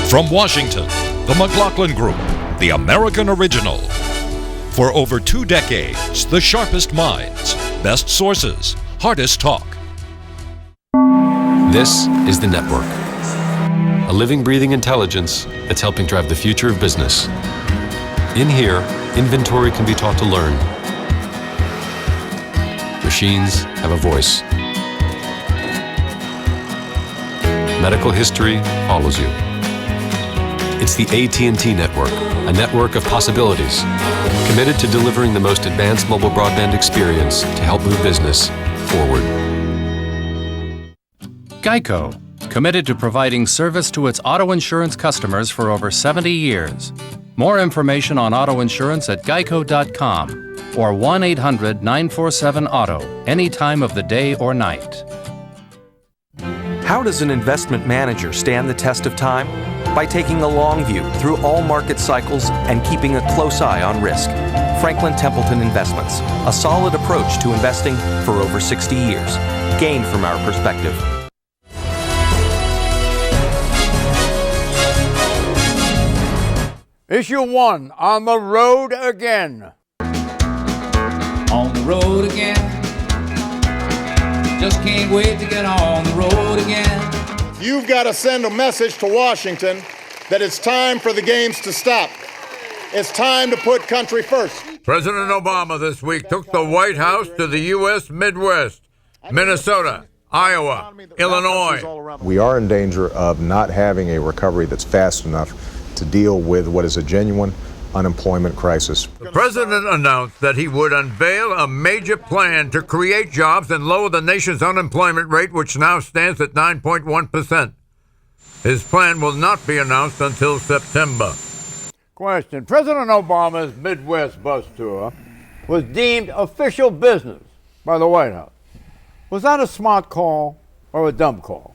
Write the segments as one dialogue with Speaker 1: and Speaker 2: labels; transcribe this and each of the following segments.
Speaker 1: From Washington, the McLaughlin Group, the American original. For over 2 decades, the sharpest minds, best sources, hardest talk.
Speaker 2: This is The Network, a living, breathing intelligence that's helping drive the future of business. In here, inventory can be taught to learn. Machines have a voice. Medical history follows you. It's the AT&T Network, a network of possibilities, committed to delivering the most advanced mobile broadband experience to help move business forward.
Speaker 3: Geico, committed to providing service to its auto insurance customers for over 70 years. More information on auto insurance at geico.com or 1-800-947-AUTO, any time of the day or night.
Speaker 4: How does an investment manager stand the test of time? By taking the long view through all market cycles and keeping a close eye on risk. Franklin Templeton Investments, a solid approach to investing for over 60 years. Gain from our perspective.
Speaker 5: Issue 1, on the road again.
Speaker 6: On the road again. Just can't wait to get on the road again.
Speaker 7: You've got to send a message to Washington that it's time for the games to stop. It's time to put country first.
Speaker 8: President Obama this week took the White House to the U.S. Midwest, Minnesota, Iowa, Illinois.
Speaker 9: We are in danger of not having a recovery that's fast enough to deal with what is a genuine unemployment crisis.
Speaker 8: The president announced that he would unveil a major plan to create jobs and lower the nation's unemployment rate, which now stands at 9.1%. His plan will not be announced until September.
Speaker 5: Question. President Obama's Midwest bus tour was deemed official business by the White House. Was that a smart call or a dumb call?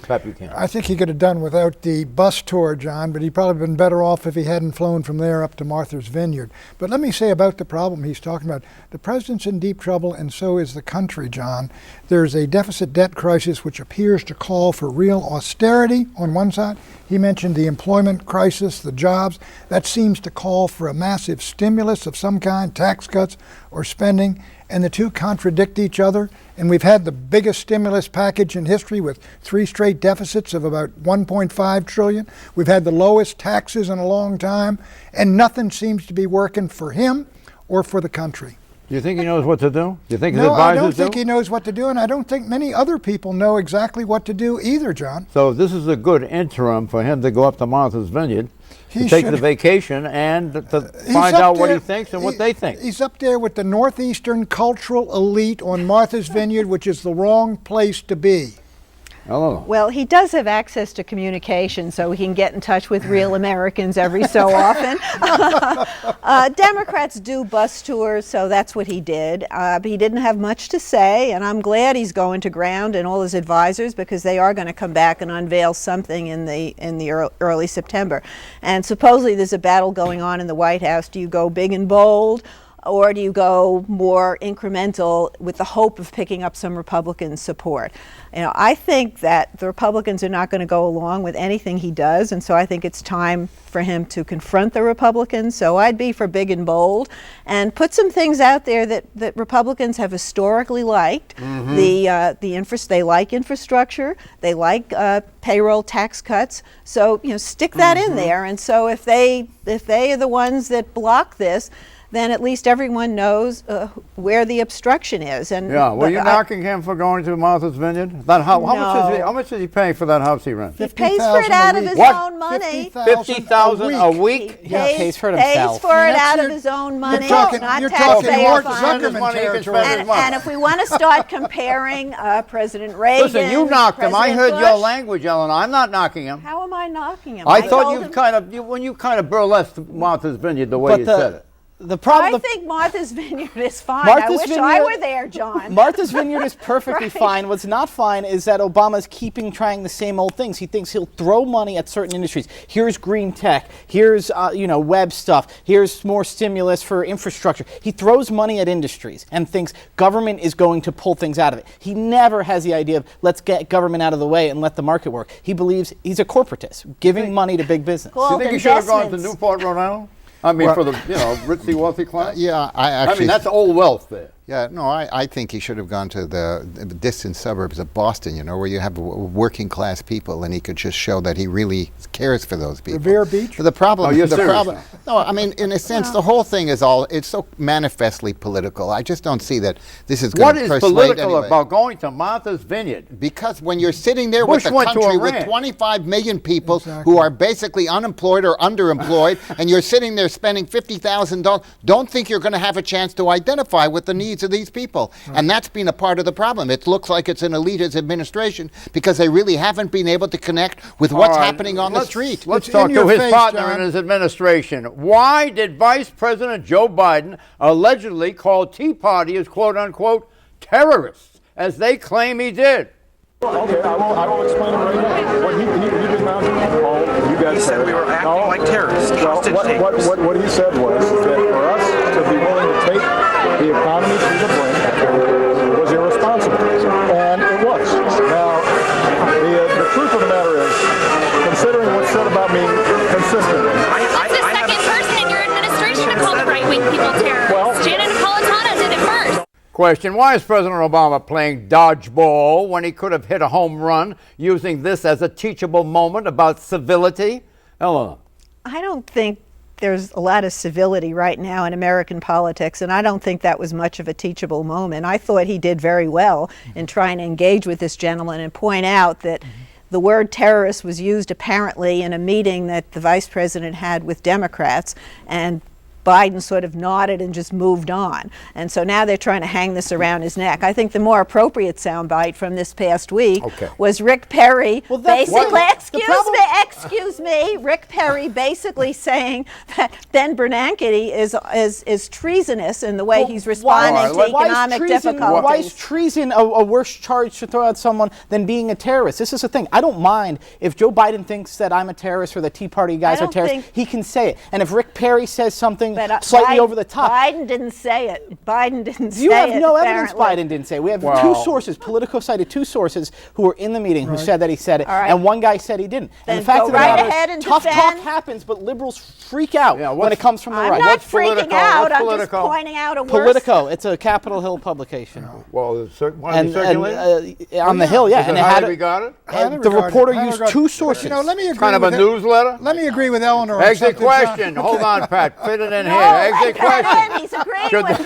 Speaker 10: I think he could have done without the bus tour, John, but he'd probably been better off if he hadn't flown from there up to Martha's Vineyard. But let me say about the problem he's talking about. The president's in deep trouble, and so is the country, John. There's a deficit debt crisis which appears to call for real austerity on one side. He mentioned the employment crisis, the jobs. That seems to call for a massive stimulus of some kind, tax cuts or spending. And the two contradict each other. And we've had the biggest stimulus package in history with 3 straight deficits of about $1.5 trillion. We've had the lowest taxes in a long time, and nothing seems to be working for him or for the country.
Speaker 5: Do you think he knows what to do? Do you think his
Speaker 10: No,
Speaker 5: advisors
Speaker 10: I don't think
Speaker 5: do?
Speaker 10: he knows what to do, and I don't think many other people know exactly what to do either, John.
Speaker 5: So this is a good interim for him to go up to Martha's Vineyard,
Speaker 10: He
Speaker 5: to take
Speaker 10: should-
Speaker 5: the vacation and to
Speaker 10: He's
Speaker 5: find
Speaker 10: up
Speaker 5: out what
Speaker 10: there-
Speaker 5: he thinks and what they think.
Speaker 10: He's up there with the Northeastern cultural elite on Martha's Vineyard, which is the wrong place to be.
Speaker 5: Hello.
Speaker 11: Well, he does have access to communication, so he can get in touch with real Americans every so often. Democrats do bus tours, so that's what he did. But he didn't have much to say, and I'm glad he's going to ground and all his advisors, because they are going to come back and unveil something in the early September. And supposedly there's a battle going on in the White House. Do you go big and bold, or do you go more incremental with the hope of picking up some Republican support? You know, I think that the Republicans are not going to go along with anything he does, and so I think it's time for him to confront the Republicans. So I'd be for big and bold and put some things out there that Republicans have historically liked. Mm-hmm. They like infrastructure, they like payroll tax cuts. So stick that in there. And so if they are the ones that block this, then at least everyone knows where the obstruction is. And
Speaker 5: were you knocking him for going to Martha's Vineyard? How much is he paying for that house he rents?
Speaker 11: He pays for it out of his own money.
Speaker 5: $50,000 a week?
Speaker 11: He pays for it out of his own money, not taxpayer funds. And if we want to start comparing President Reagan,
Speaker 5: listen, you knocked him. I heard your language, Ellen. I'm not knocking him.
Speaker 11: How am I knocking him?
Speaker 5: I thought when you kind of burlesqued Martha's Vineyard the way you said it.
Speaker 12: The problem.
Speaker 11: I think Martha's Vineyard is fine.
Speaker 12: Martha's
Speaker 11: I wish I were there, John.
Speaker 12: Martha's Vineyard is perfectly
Speaker 11: Right.
Speaker 12: fine. What's not fine is that Obama's trying the same old things. He thinks he'll throw money at certain industries. Here's green tech. Here's web stuff. Here's more stimulus for infrastructure. He throws money at industries and thinks government is going to pull things out of it. He never has the idea of let's get government out of the way and let the market work. He believes he's a corporatist, giving money to big business.
Speaker 5: Do you think he should have gone to Newport, Rhode Island? I mean, for the ritzy, wealthy class.
Speaker 13: Yeah, I mean
Speaker 5: that's old wealth there.
Speaker 13: Yeah, no, I think he should have gone to the distant suburbs of Boston, where you have working class people, and he could just show that he really cares for those people.
Speaker 10: Revere Beach?
Speaker 13: But the problem,
Speaker 5: you're serious?
Speaker 13: No, I mean, in a sense, the whole thing is it's so manifestly political. I just don't see that this is going to persuade
Speaker 5: What is political
Speaker 13: anybody.
Speaker 5: about going to Martha's Vineyard?
Speaker 13: Because when you're sitting there
Speaker 5: Bush
Speaker 13: with a
Speaker 5: went to
Speaker 13: country with
Speaker 5: Iran.
Speaker 13: 25 million people who are basically unemployed or underemployed, and you're sitting there spending $50,000, don't think you're going to have a chance to identify with the needs of these people. And that's been a part of the problem. It looks like it's an elitist administration because they really haven't been able to connect with what's happening on the street.
Speaker 5: Let's talk to his partner in his administration. Why did Vice President Joe Biden allegedly call Tea Partiers, quote unquote, terrorists, as they claim he did?
Speaker 9: Okay, I will explain it right now. What he did not call you guys.
Speaker 14: He said we were acting like terrorists, hostage takers.
Speaker 9: What he said was that for us to be willing to take the economy to the brink was irresponsible, and it was. Now, the truth of the matter is, considering what's said about me consistently.
Speaker 15: That's the second person in your administration to call the right-wing people terrorists.
Speaker 9: Well,
Speaker 15: Janet Napolitano did it first.
Speaker 5: Question, why is President Obama playing dodgeball when he could have hit a home run using this as a teachable moment about civility? Eleanor.
Speaker 11: I don't think there's a lot of civility right now in American politics, and I don't think that was much of a teachable moment. I thought he did very well in trying to engage with this gentleman and point out that the word terrorist was used apparently in a meeting that the vice president had with Democrats, and Biden sort of nodded and just moved on. And so now they're trying to hang this around his neck. I think the more appropriate soundbite from this past week was Rick Perry basically, excuse me, Rick Perry basically saying that Ben Bernanke is treasonous in the way he's responding to economic difficulties.
Speaker 12: Why is treason a worse charge to throw at someone than being a terrorist? This is the thing. I don't mind if Joe Biden thinks that I'm a terrorist or the Tea Party guys are terrorists. He can say it. And if Rick Perry says something slightly over the top.
Speaker 11: Biden didn't say it. Biden didn't say it.
Speaker 12: You have no evidence
Speaker 11: apparently.
Speaker 12: Biden didn't say it. We have two sources, Politico cited two sources who were in the meeting who said that he said it, and one guy said he didn't.
Speaker 11: Then
Speaker 12: and the fact
Speaker 11: go
Speaker 12: of the
Speaker 11: right
Speaker 12: matter
Speaker 11: ahead
Speaker 12: is,
Speaker 11: and
Speaker 12: tough
Speaker 11: defend.
Speaker 12: talk happens, but liberals freak out when it comes from the right.
Speaker 11: I'm not freaking out. I'm just pointing out a worse.
Speaker 12: Politico, it's a Capitol Hill publication.
Speaker 5: Well, on
Speaker 12: the Hill, yeah.
Speaker 5: And highly regarded?
Speaker 12: The reporter used two sources.
Speaker 10: Let me agree
Speaker 5: kind of a newsletter?
Speaker 10: Let me agree with Eleanor.
Speaker 5: Exit question. Hold on, Pat. Fit it in here. Exit question.
Speaker 11: He's agreeing with me.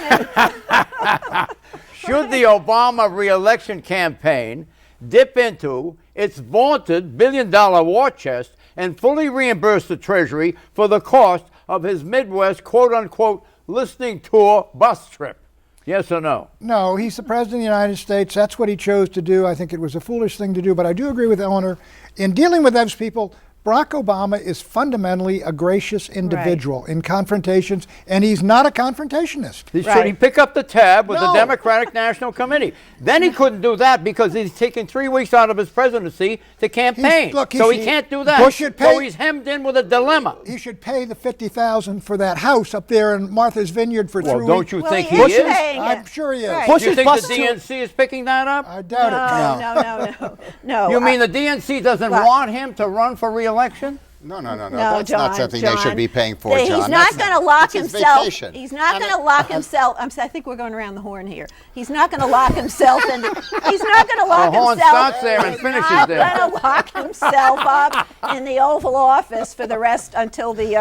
Speaker 5: Should the Obama re-election campaign dip into its vaunted billion-dollar war chest and fully reimburse the Treasury for the cost of his Midwest quote-unquote listening tour bus trip? Yes or no?
Speaker 10: No, he's the President of the United States. That's what he chose to do. I think it was a foolish thing to do, but I do agree with Eleanor. In dealing with those people, Barack Obama is fundamentally a gracious individual in confrontations, and he's not a confrontationist.
Speaker 5: Should he pick up the tab with the Democratic National Committee? Then he couldn't do that because he's taken 3 weeks out of his presidency to campaign. He can't do that. So he's hemmed in with a dilemma.
Speaker 10: He should pay the $50,000 for that house up there in Martha's Vineyard for 3 weeks.
Speaker 5: Don't you think he is?
Speaker 10: I'm sure he is.
Speaker 5: Do you think the DNC is picking that up?
Speaker 10: I doubt
Speaker 11: it. No.
Speaker 5: You mean the DNC doesn't want him to run for re-election?
Speaker 13: No. That's not something they should be paying for, John.
Speaker 11: He's not going to lock himself.
Speaker 13: Vacation.
Speaker 11: He's not going to lock himself. I think we're going around the horn here. He's not going to lock himself in. He's not going to lock himself.
Speaker 5: The horn starts there and finishes there.
Speaker 11: He's not going to lock himself up in the Oval Office for the rest until the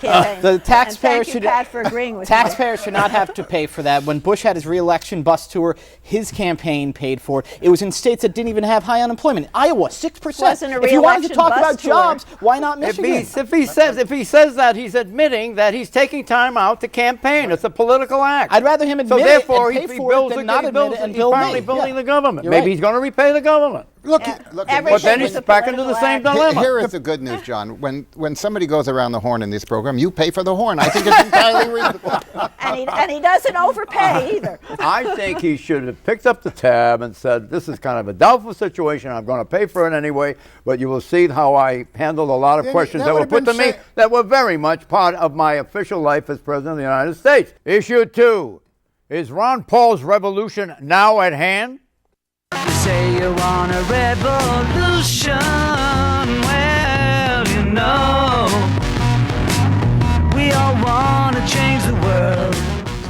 Speaker 11: campaign.
Speaker 12: The taxpayers
Speaker 11: should. Pat, for agreeing with
Speaker 12: taxpayers should not have to pay for that. When Bush had his re-election bus tour, his campaign paid for it. It was in states that didn't even have high unemployment. Iowa, 6%. If you wanted to talk about jobs, why not Michigan?
Speaker 5: If he says that, he's admitting that he's taking time out to campaign. It's a political act.
Speaker 12: I'd rather him admit
Speaker 5: it and
Speaker 12: pay
Speaker 5: he
Speaker 12: for it than not admit it and bill me.
Speaker 5: He's finally building the government.
Speaker 12: You're
Speaker 5: Maybe
Speaker 12: right.
Speaker 5: he's going to repay the government.
Speaker 10: Look,
Speaker 13: Look,
Speaker 5: but then he's back into the same dilemma.
Speaker 13: Here is the good news, John. When somebody goes around the horn in this program, you pay for the horn. I think it's entirely reasonable.
Speaker 11: And he doesn't overpay either.
Speaker 5: I think he should have picked up the tab and said, this is kind of a doubtful situation. I'm going to pay for it anyway, but you will see how I handled a lot of questions that were put to me that were very much part of my official life as President of the United States. Issue 2. Is Ron Paul's revolution now at hand?
Speaker 16: You say you want a revolution. Well, you know, we all want to change the world.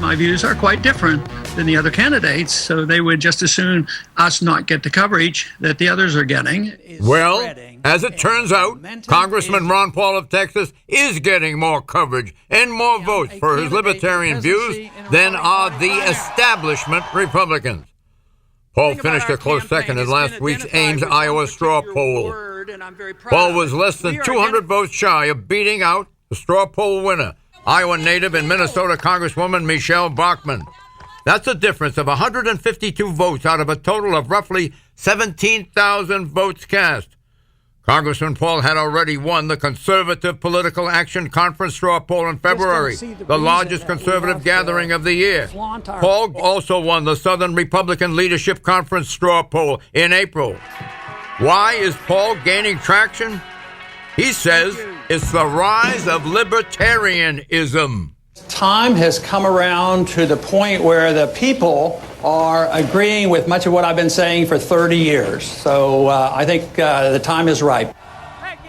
Speaker 17: My views are quite different than the other candidates, so they would just as soon us not get the coverage that the others are getting.
Speaker 8: Well, as it turns out, Congressman Ron Paul of Texas is getting more coverage and more votes for his libertarian views than are the establishment Republicans. Paul finished a close second in last week's Ames, Iowa straw poll. Paul was less than 200 votes shy of beating out the straw poll winner, Iowa native and Minnesota Congresswoman Michelle Bachmann. That's a difference of 152 votes out of a total of roughly 17,000 votes cast. Congressman Paul had already won the Conservative Political Action Conference straw poll in February, the largest conservative gathering of the year. Paul also won the Southern Republican Leadership Conference straw poll in April. Why is Paul gaining traction? He says it's the rise of libertarianism.
Speaker 17: Time has come around to the point where the people are agreeing with much of what I've been saying for 30 years. So I think the time is ripe.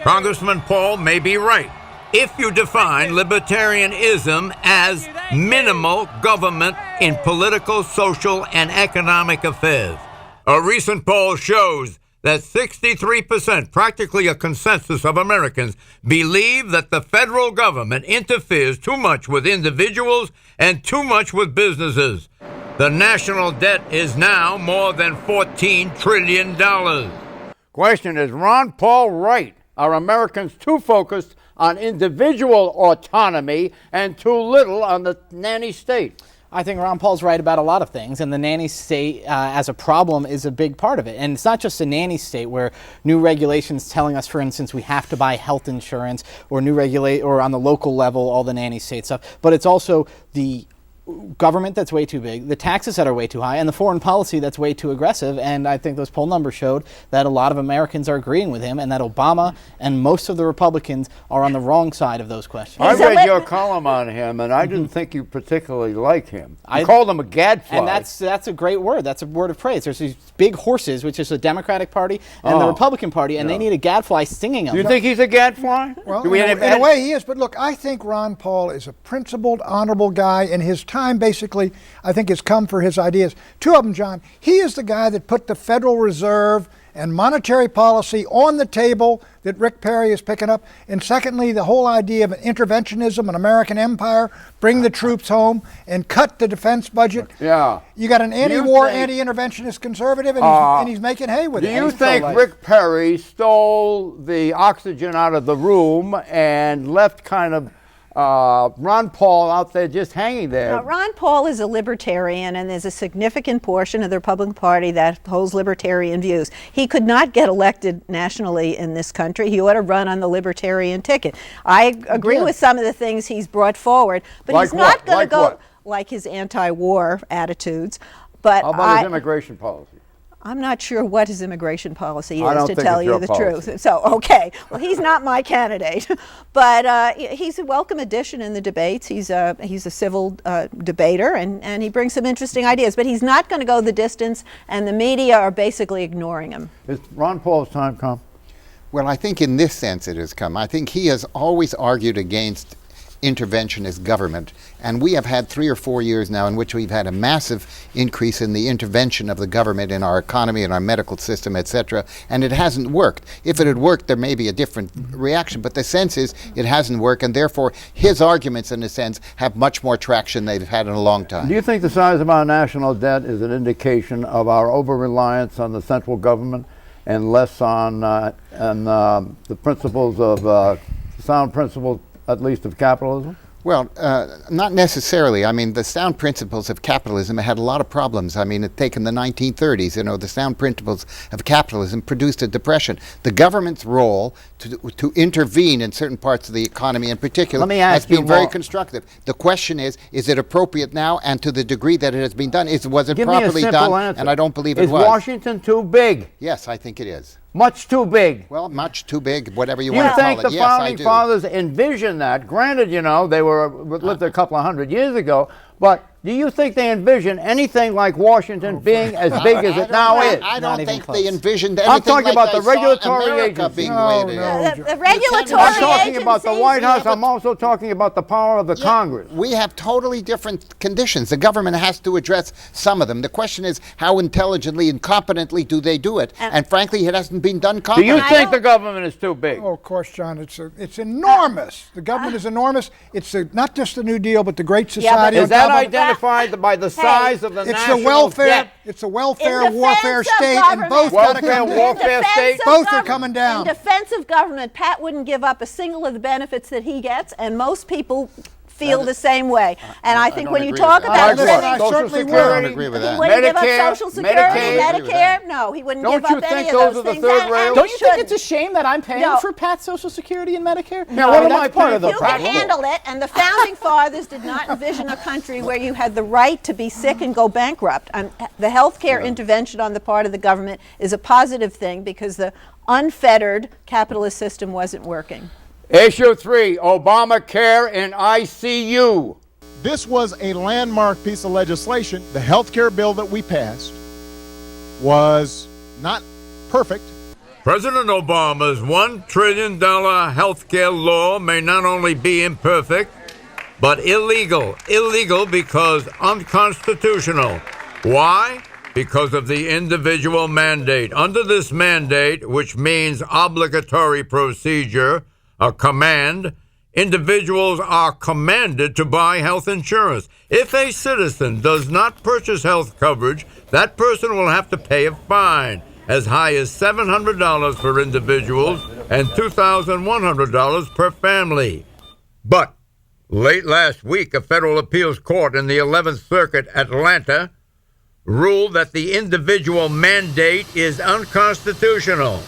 Speaker 8: Congressman Paul may be right if you define libertarianism as minimal government in political, social, and economic affairs. A recent poll shows that 63%, practically a consensus of Americans, believe that the federal government interferes too much with individuals and too much with businesses. The national debt is now more than $14 trillion.
Speaker 5: Question, is Ron Paul right? Are Americans too focused on individual autonomy and too little on the nanny state?
Speaker 12: I think Ron Paul's right about a lot of things, and the nanny state as a problem is a big part of it. And it's not just a nanny state where new regulations telling us, for instance, we have to buy health insurance, or or on the local level, all the nanny state stuff, but it's also the government that's way too big, the taxes that are way too high, and the foreign policy that's way too aggressive. And I think those poll numbers showed that a lot of Americans are agreeing with him, and that Obama and most of the Republicans are on the wrong side of those questions.
Speaker 5: I read your column on him, and I didn't think you particularly like him. You called him a gadfly.
Speaker 12: And that's a great word. That's a word of praise. There's these big horses, which is the Democratic Party and the Republican Party, and they need a gadfly stinging them.
Speaker 5: You think he's a gadfly?
Speaker 10: Well, in a way he is, but look, I think Ron Paul is a principled, honorable guy, and his time basically, I think, has come for his ideas. Two of them, John. He is the guy that put the Federal Reserve and monetary policy on the table that Rick Perry is picking up. And secondly, the whole idea of interventionism, an American empire, bring the troops home and cut the defense budget.
Speaker 5: Yeah.
Speaker 10: You got an anti-war, anti-interventionist conservative, and he's making hay with it.
Speaker 5: Do you think Rick Perry stole the oxygen out of the room and left kind of Ron Paul out there just hanging there?
Speaker 11: Ron Paul is a libertarian, and there's a significant portion of the Republican Party that holds libertarian views. He could not get elected nationally in this country. He ought to run on the libertarian ticket. I agree with some of the things he's brought forward, but he's not going to go like his anti-war attitudes. But
Speaker 5: how about his immigration policy?
Speaker 11: I'm not sure what his immigration policy is, to tell you the truth. So, okay, well, he's not my candidate, but he's a welcome addition in the debates. He's a civil debater, and he brings some interesting ideas, but he's not going to go the distance, and the media are basically ignoring him.
Speaker 5: Is Ron Paul's time come?
Speaker 13: Well, I think in this sense it has come. I think he has always argued against interventionist government, and we have had 3 or 4 years now in which we've had a massive increase in the intervention of the government in our economy and our medical system, etc., and it hasn't worked. If it had worked, there may be a different reaction, but the sense is it hasn't worked, and therefore his arguments, in a sense, have much more traction than they've had in a long time.
Speaker 5: Do you think the size of our national debt is an indication of our over-reliance on the central government and less on the principles of sound principles, at least, of capitalism?
Speaker 13: Well, not necessarily. I mean, the sound principles of capitalism had a lot of problems. I mean, take in the 1930s, the sound principles of capitalism produced a depression. The government's role to intervene in certain parts of the economy in particular has been very constructive. The question is it appropriate now, and to the degree that it has been done, was it properly done? Answer. And I don't believe it was.
Speaker 5: Is Washington too big?
Speaker 13: Yes, I think it is.
Speaker 5: Much too big.
Speaker 13: Well, much too big, whatever you want to call it.
Speaker 5: You think the founding fathers envisioned that? Granted, they lived a couple of hundred years ago, but do you think they envisioned anything like Washington being as big as it now is?
Speaker 13: I don't think they envisioned anything.
Speaker 5: I'm talking about the regulatory agency.
Speaker 11: The regulatory
Speaker 5: I'm talking about the White House. I'm also talking about the power of the Congress.
Speaker 13: We have totally different conditions. The government has to address some of them. The question is, how intelligently and competently do they do it? And frankly, it hasn't been done competently.
Speaker 5: Do you think the government is too big?
Speaker 10: Oh, of course, John. It's enormous. The government is enormous. It's not just the New Deal, but the Great Society.
Speaker 5: Is that identified by the size of the national debt?
Speaker 10: It's a welfare warfare state, and both got to come down. Both are coming down.
Speaker 11: In defense of government, Pat wouldn't give up a single of the benefits that he gets, and most people feel the same way. And I think when you talk about
Speaker 5: Social Security,
Speaker 11: he wouldn't give up Social Security, Medicare. No, he wouldn't give up any of those things.
Speaker 12: Don't you think it's a shame that I'm paying for Pat's Social Security and Medicare?
Speaker 5: No, what am I part of the
Speaker 11: problem? You can handle it, and the founding fathers did not envision a country where you had the right to be sick and go bankrupt. The health care intervention on the part of the government is a positive thing because the unfettered capitalist system wasn't working.
Speaker 5: Issue 3, Obamacare in ICU.
Speaker 9: This was a landmark piece of legislation. The health care bill that we passed was not perfect.
Speaker 8: President Obama's $1 trillion health care law may not only be imperfect, but illegal. Illegal because unconstitutional. Why? Because of the individual mandate. Under this mandate, which means obligatory procedure, a command, individuals are commanded to buy health insurance. If a citizen does not purchase health coverage, that person will have to pay a fine as high as $700 for individuals and $2,100 per family. But late last week, a federal appeals court in the 11th Circuit, Atlanta, ruled that the individual mandate is unconstitutional.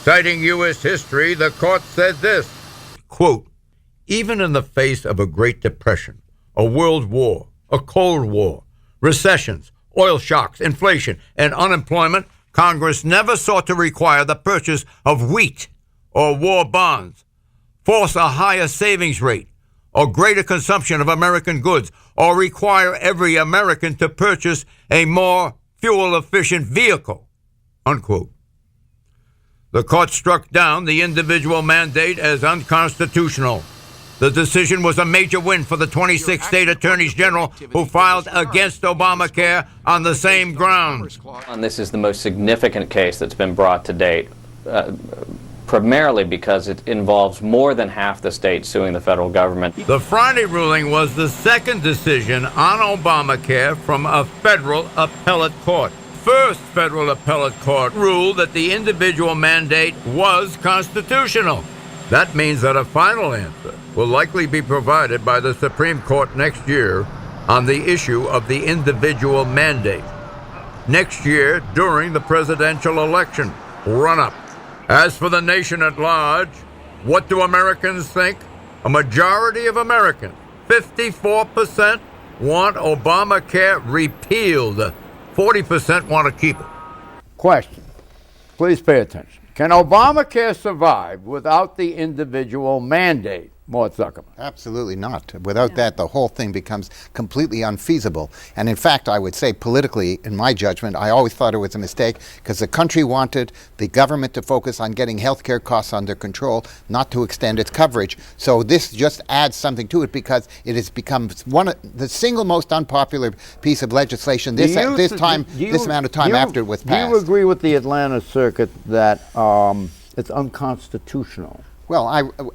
Speaker 8: Citing U.S. history, the court said this, quote, even in the face of a Great Depression, a World War, a Cold War, recessions, oil shocks, inflation, and unemployment, Congress never sought to require the purchase of wheat or war bonds, force a higher savings rate, or greater consumption of American goods, or require every American to purchase a more fuel-efficient vehicle, unquote. The court struck down the individual mandate as unconstitutional. The decision was a major win for the 26 state attorneys general who filed against Obamacare on the same grounds.
Speaker 18: And this is the most significant case that's been brought to date, primarily because it involves more than half the states suing the federal government.
Speaker 8: The Friday ruling was the second decision on Obamacare from a federal appellate court. First federal appellate court ruled that the individual mandate was constitutional. That means that a final answer will likely be provided by the Supreme Court next year on the issue of the individual mandate. Next year, during the presidential election run-up. As for the nation at large, what do Americans think? A majority of Americans, 54%, want Obamacare repealed. 40% want to keep it.
Speaker 5: Question. Please pay attention. Can Obamacare survive without the individual mandate? Mort Zuckerman.
Speaker 13: Absolutely not. Without that, the whole thing becomes completely unfeasible. And in fact, I would say politically, in my judgment, I always thought it was a mistake because the country wanted the government to focus on getting health care costs under control, not to extend its coverage. So this just adds something to it because it has become one of the single most unpopular piece of legislation this amount of time after it was passed.
Speaker 5: Do you agree with the Atlanta Circuit that it's unconstitutional?
Speaker 13: Well,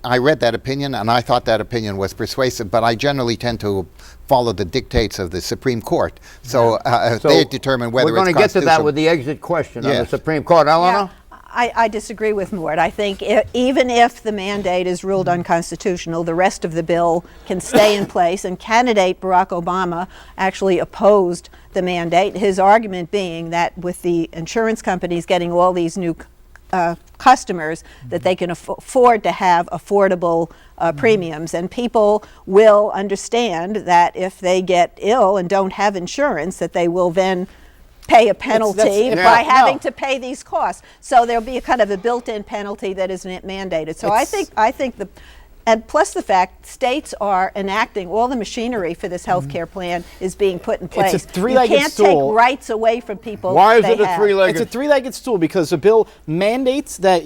Speaker 13: I read that opinion, and I thought that opinion was persuasive, but I generally tend to follow the dictates of the Supreme Court. So, they determine whether it's constitutional.
Speaker 5: We're going to get to that with the exit question on the Supreme Court. Eleanor?
Speaker 11: I disagree with Mort. I think even if the mandate is ruled unconstitutional, the rest of the bill can stay in place, and candidate Barack Obama actually opposed the mandate, his argument being that with the insurance companies getting all these new customers, that they can afford to have affordable premiums, and people will understand that if they get ill and don't have insurance, that they will then pay a penalty by having to pay these costs. So there'll be a kind of a built-in penalty that is mandated. So I think and plus the fact states are enacting all the machinery for this health care plan is being put in place.
Speaker 12: It's a three-legged stool.
Speaker 11: You can't take rights away from people.
Speaker 5: Why is it a three-legged?
Speaker 12: It's a three-legged stool because the bill mandates that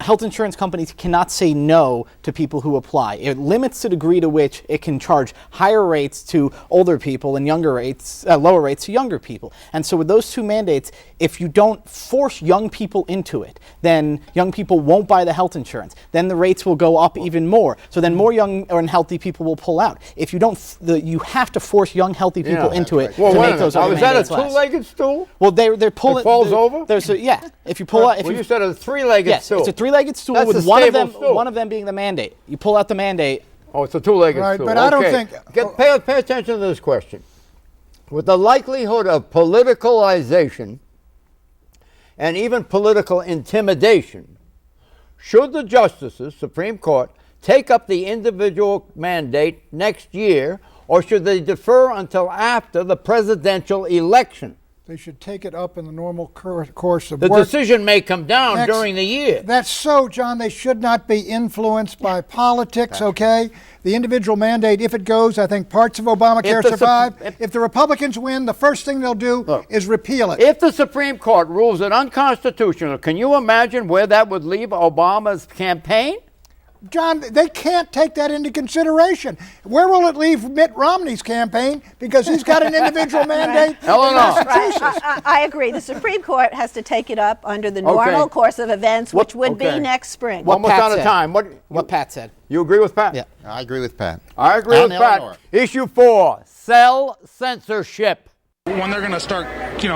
Speaker 12: health insurance companies cannot say no to people who apply. It limits the degree to which it can charge higher rates to older people and lower rates to younger people. And so with those two mandates, if you don't force young people into it, then young people won't buy the health insurance. Then the rates will go up even more. So then more young or unhealthy people will pull out. If you don't, you have to force young, healthy people into it to make those other mandates last.
Speaker 5: Is that a two-legged stool?
Speaker 12: Well, they're pulling.
Speaker 5: It falls over?
Speaker 12: If you pull out.
Speaker 5: You said a three-legged stool.
Speaker 12: Yes, it's a three-legged stool.
Speaker 5: That's
Speaker 12: with one of them being the mandate. You pull out the mandate.
Speaker 5: Oh, it's a two-legged stool.
Speaker 10: But I don't think.
Speaker 5: Pay attention to this question. With the likelihood of politicalization and even political intimidation, should the justices, Supreme Court, take up the individual mandate next year, or should they defer until after the presidential election?
Speaker 10: They should take it up in the normal course of
Speaker 5: work. The decision may come down during the year.
Speaker 10: That's so, John. They should not be influenced by politics, okay? The individual mandate, if it goes, I think parts of Obamacare survive. If the Republicans win, the first thing they'll do is repeal it.
Speaker 5: If the Supreme Court rules it unconstitutional, can you imagine where that would leave Obama's campaign?
Speaker 10: John, they can't take that into consideration. Where will it leave Mitt Romney's campaign? Because he's got an individual mandate in Massachusetts.
Speaker 11: I agree. The Supreme Court has to take it up under the normal course of events, which would be next spring.
Speaker 5: Almost out of time.
Speaker 12: What Pat said.
Speaker 5: You agree with Pat?
Speaker 13: Yeah, I agree with Pat.
Speaker 5: I agree with Pat. Issue 4, cell censorship.
Speaker 19: When they're going to start,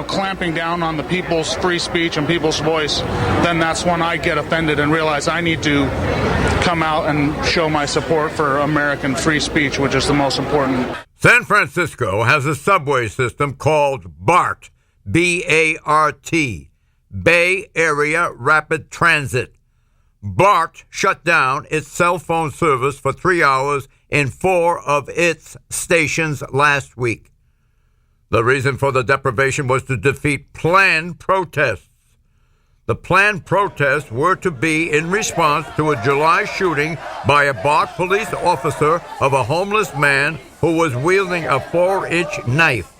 Speaker 19: clamping down on the people's free speech and people's voice, then that's when I get offended and realize I need to come out and show my support for American free speech, which is the most important.
Speaker 8: San Francisco has a subway system called BART, B-A-R-T, Bay Area Rapid Transit. BART shut down its cell phone service for 3 hours in 4 of its stations last week. The reason for the deprivation was to defeat planned protests. The planned protests were to be in response to a July shooting by a BART police officer of a homeless man who was wielding a 4-inch knife.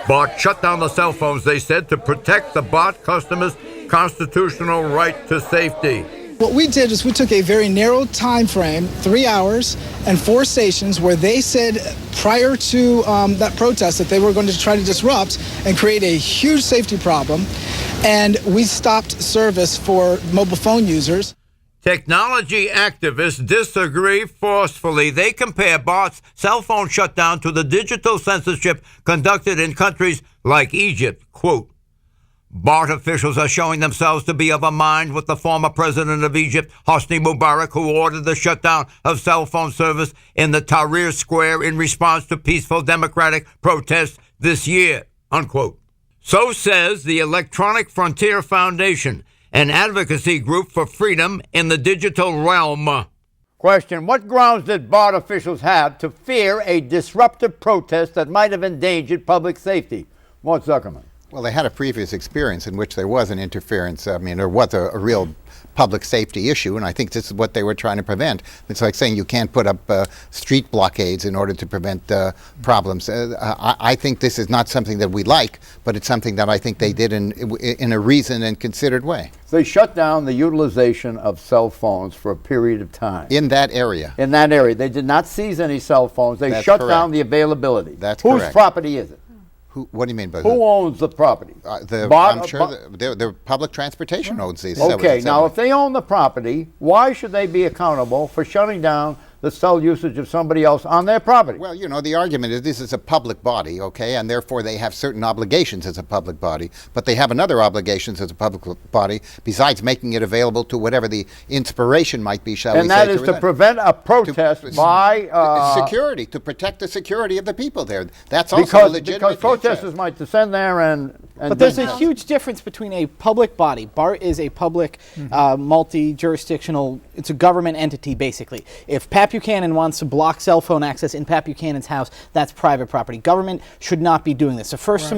Speaker 8: BART shut down the cell phones, they said, to protect the BART customers' constitutional right to safety.
Speaker 20: What we did is we took a very narrow time frame, 3 hours and 4 stations, where they said prior to that protest that they were going to try to disrupt and create a huge safety problem, and we stopped service for mobile phone users.
Speaker 8: Technology activists disagree forcefully. They compare BART's cell phone shutdown to the digital censorship conducted in countries like Egypt. Quote, BART officials are showing themselves to be of a mind with the former president of Egypt, Hosni Mubarak, who ordered the shutdown of cell phone service in the Tahrir Square in response to peaceful democratic protests this year, unquote. So says the Electronic Frontier Foundation, an advocacy group for freedom in the digital realm.
Speaker 5: Question, what grounds did BART officials have to fear a disruptive protest that might have endangered public safety? Mort Zuckerman.
Speaker 13: Well, they had a previous experience in which there was an interference. There was a real public safety issue, and I think this is what they were trying to prevent. It's like saying you can't put up street blockades in order to prevent problems. I think this is not something that we like, but it's something that I think they did in a reasoned and considered way.
Speaker 5: They shut down the utilization of cell phones for a period of time.
Speaker 13: In that area.
Speaker 5: In that area. They did not seize any cell phones. They shut down the availability.
Speaker 13: That's correct.
Speaker 5: Whose property is it?
Speaker 13: What do you mean by that?
Speaker 5: Who owns the property?
Speaker 13: I'm sure the public transportation owns these.
Speaker 5: Okay, now if they own the property, why should they be accountable for shutting down the cell usage of somebody else on their property.
Speaker 13: Well, you know, the argument is this is a public body, okay, and therefore they have certain obligations as a public body, but they have another obligations as a public body besides making it available to whatever the inspiration might be, shall we say.
Speaker 5: And that is to prevent a protest by...
Speaker 13: security, to protect the security of the people there. That's also a legitimate...
Speaker 5: Because protesters might descend there and
Speaker 12: but there's a huge difference between a public body. BART is a public, multi-jurisdictional, it's a government entity, basically. If Pat Buchanan wants to block cell phone access in Pat Buchanan's house, that's private property. Government should not be doing this. So first,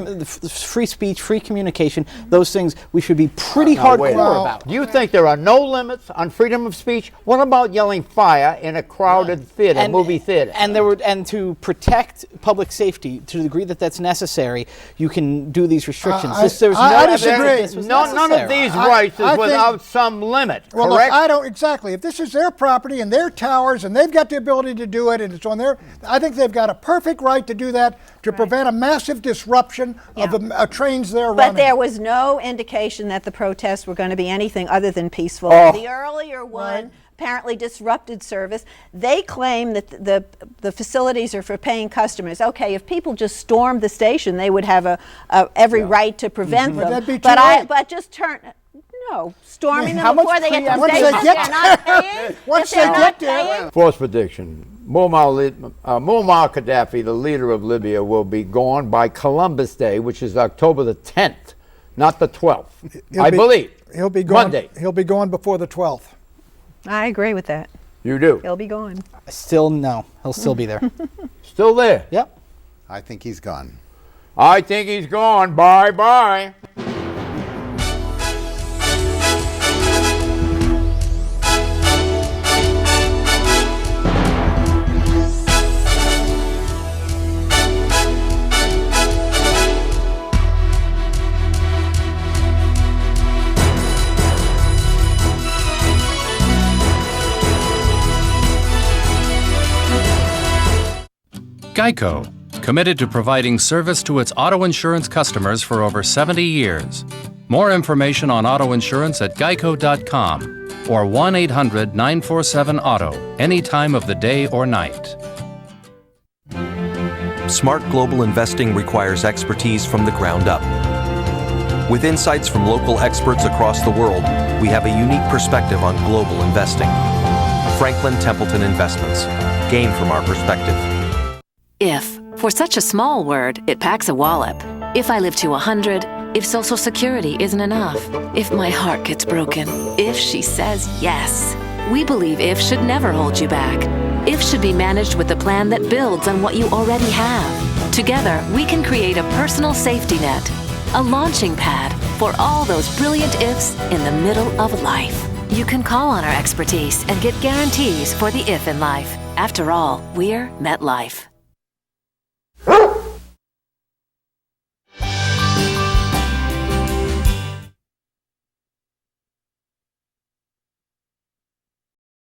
Speaker 12: free speech, free communication, those things we should be pretty hardcore about.
Speaker 5: Do you think there are no limits on freedom of speech? What about yelling fire in a crowded theater, movie theater?
Speaker 12: And to protect public safety to the degree that that's necessary, you can do these restrictions.
Speaker 10: I disagree.
Speaker 5: None of these rights is without some limit.
Speaker 10: Well,
Speaker 5: correct?
Speaker 10: Look, I don't exactly. If this is their property and their towers and they've got the ability to do it and it's on their, I think they've got a perfect right to do that to prevent a massive disruption of the trains they're running.
Speaker 11: But there was no indication that the protests were going to be anything other than peaceful. The earlier one apparently disrupted service. They claim that the facilities are for paying customers. Okay, if people just stormed the station, they would have every right to prevent them.
Speaker 10: That'd be too late.
Speaker 11: But just turn. No, storming them before they get to the station. They're not paying.
Speaker 10: Once they get there.
Speaker 5: False prediction. Muammar Gaddafi, the leader of Libya, will be gone by Columbus Day, which is October the 10th, not the 12th. I believe.
Speaker 10: He'll be gone.
Speaker 5: Monday.
Speaker 10: He'll be gone before the 12th.
Speaker 11: I agree with that.
Speaker 5: You do?
Speaker 11: He'll be gone.
Speaker 12: Still no. He'll still be there.
Speaker 5: Still there?
Speaker 12: Yep.
Speaker 13: I think he's gone.
Speaker 5: I think he's gone. Bye-bye.
Speaker 3: Geico, committed to providing service to its auto insurance customers for over 70 years. More information on auto insurance at geico.com or 1-800-947-AUTO, any time of the day or night.
Speaker 4: Smart global investing requires expertise from the ground up. With insights from local experts across the world, we have a unique perspective on global investing. Franklin Templeton Investments. Gain from our perspective.
Speaker 21: If. For such a small word, it packs a wallop. If I live to 100, if Social Security isn't enough, if my heart gets broken, if she says yes. We believe IF should never hold you back. IF should be managed with a plan that builds on what you already have. Together, we can create a personal safety net, a launching pad for all those brilliant ifs in the middle of life. You can call on our expertise and get guarantees for the if in life. After all, we're MetLife.